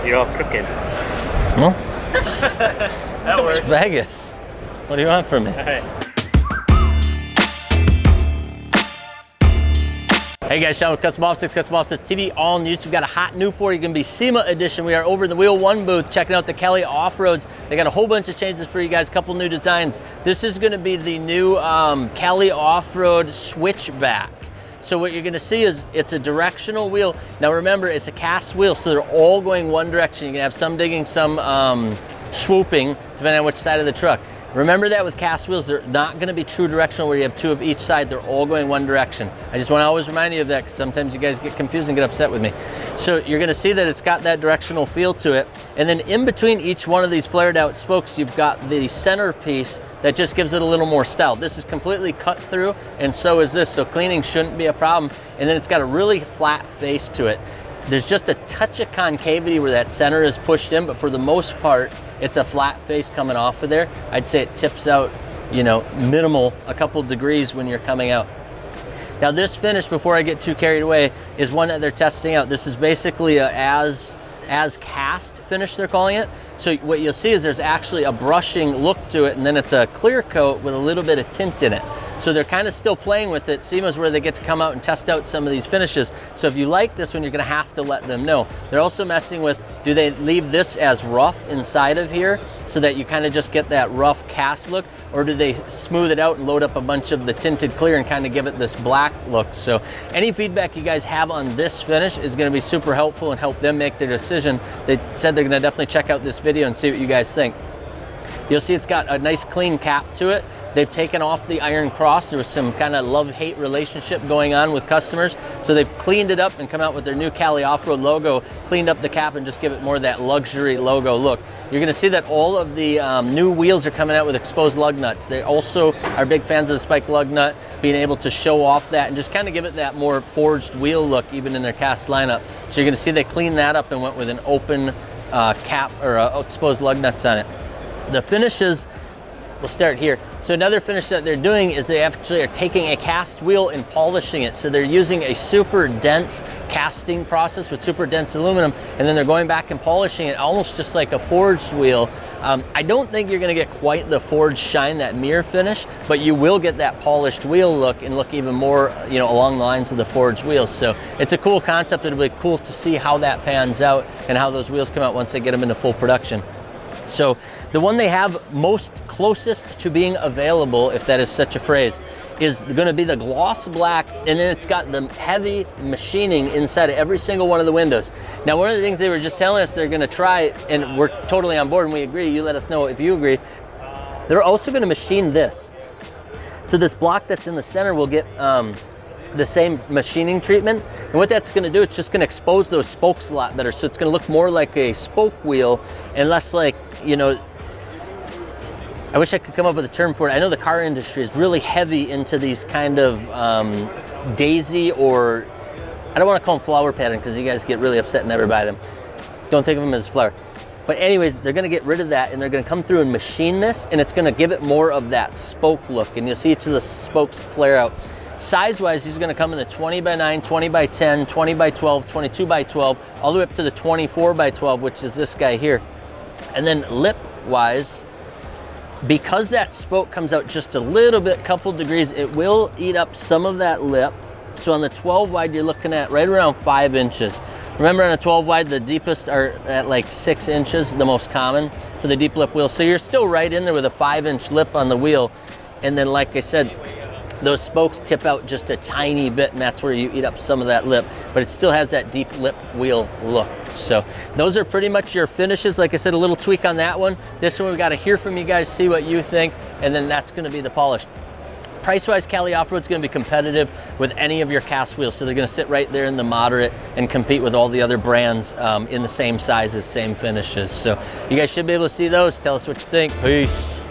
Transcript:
You're all crooked. Well, That it's works. Vegas. What do you want from me? All right. Hey guys, Sean with Custom Offsets TV, all news. We've got a hot new for you, gonna be SEMA edition. We are over in the Wheel One booth checking out the Kelly Off-Roads. They got a whole bunch of changes for you guys, a couple new designs. This is gonna be the new Kelly Off-Road Switchback. So what you're gonna see is it's a directional wheel. Now remember, it's a cast wheel, so they're all going one direction. You can have some digging, some swooping, depending on which side of the truck. Remember that with cast wheels, they're not gonna be true directional where you have two of each side, they're all going one direction. I just wanna always remind you of that because sometimes you guys get confused and get upset with me. So you're gonna see that it's got that directional feel to it. And then in between each one of these flared out spokes, you've got the center piece that just gives it a little more style. This is completely cut through and so is this, so cleaning shouldn't be a problem. And then it's got a really flat face to it. There's just a touch of concavity where that center is pushed in, but for the most part, it's a flat face coming off of there. I'd say it tips out, you know, minimal, a couple degrees when you're coming out. Now this finish, before I get too carried away, is one that they're testing out. This is basically a as cast finish, they're calling it. So what you'll see is there's actually a brushing look to it, and then it's a clear coat with a little bit of tint in it. So they're kind of still playing with it. SEMA's where they get to come out and test out some of these finishes. So if you like this one, you're gonna have to let them know. They're also messing with, do they leave this as rough inside of here so that you kind of just get that rough cast look, or do they smooth it out and load up a bunch of the tinted clear and kind of give it this black look? So any feedback you guys have on this finish is gonna be super helpful and help them make their decision. They said they're gonna definitely check out this video and see what you guys think. You'll see it's got a nice clean cap to it. They've taken off the iron cross. There was some kind of love-hate relationship going on with customers. So they've cleaned it up and come out with their new Kelly Off-Road logo, cleaned up the cap and just give it more of that luxury logo look. You're gonna see that all of the new wheels are coming out with exposed lug nuts. They also are big fans of the spike lug nut, being able to show off that and just kind of give it that more forged wheel look even in their cast lineup. So you're gonna see they cleaned that up and went with an open cap or exposed lug nuts on it. The finishes, we'll start here. So another finish that they're doing is they actually are taking a cast wheel and polishing it. So they're using a super dense casting process with super dense aluminum, and then they're going back and polishing it almost just like a forged wheel. I don't think you're gonna get quite the forged shine, that mirror finish, but you will get that polished wheel look and look even more, you know, along the lines of the forged wheels. So it's a cool concept. It'll be cool to see how that pans out and how those wheels come out once they get them into full production. So the one they have most closest to being available, if that is such a phrase, is gonna be the gloss black, and then it's got the heavy machining inside of every single one of the windows. Now, one of the things they were just telling us they're gonna try, and we're totally on board and we agree, you let us know if you agree, they're also gonna machine this. So this block that's in the center will get the same machining treatment. And what that's gonna do, it's just gonna expose those spokes a lot better. So it's gonna look more like a spoke wheel and less like, you know, I wish I could come up with a term for it. I know the car industry is really heavy into these kind of daisy, or I don't wanna call them flower pattern because you guys get really upset and never buy them. Don't think of them as flower. But anyways, they're gonna get rid of that and they're gonna come through and machine this, and it's gonna give it more of that spoke look, and you'll see each of the spokes flare out. Size-wise, he's gonna come in the 20x9, 20x10, 20x12, 22x12, all the way up to the 24x12, which is this guy here. And then lip-wise, because that spoke comes out just a little bit, couple degrees, it will eat up some of that lip. So on the 12 wide, you're looking at right around 5 inches. Remember on a 12 wide, the deepest are at like 6 inches, the most common for the deep lip wheel. So you're still right in there with a 5-inch lip on the wheel. And then like I said, those spokes tip out just a tiny bit, and that's where you eat up some of that lip, but it still has that deep lip wheel look. So those are pretty much your finishes. Like I said, a little tweak on that one. This one, we got to hear from you guys, see what you think, and then that's going to be the polish. Price-wise, Kelly Off-Road's going to be competitive with any of your cast wheels, so they're going to sit right there in the moderate and compete with all the other brands in the same sizes, same finishes. So you guys should be able to see those. Tell us what you think. Peace.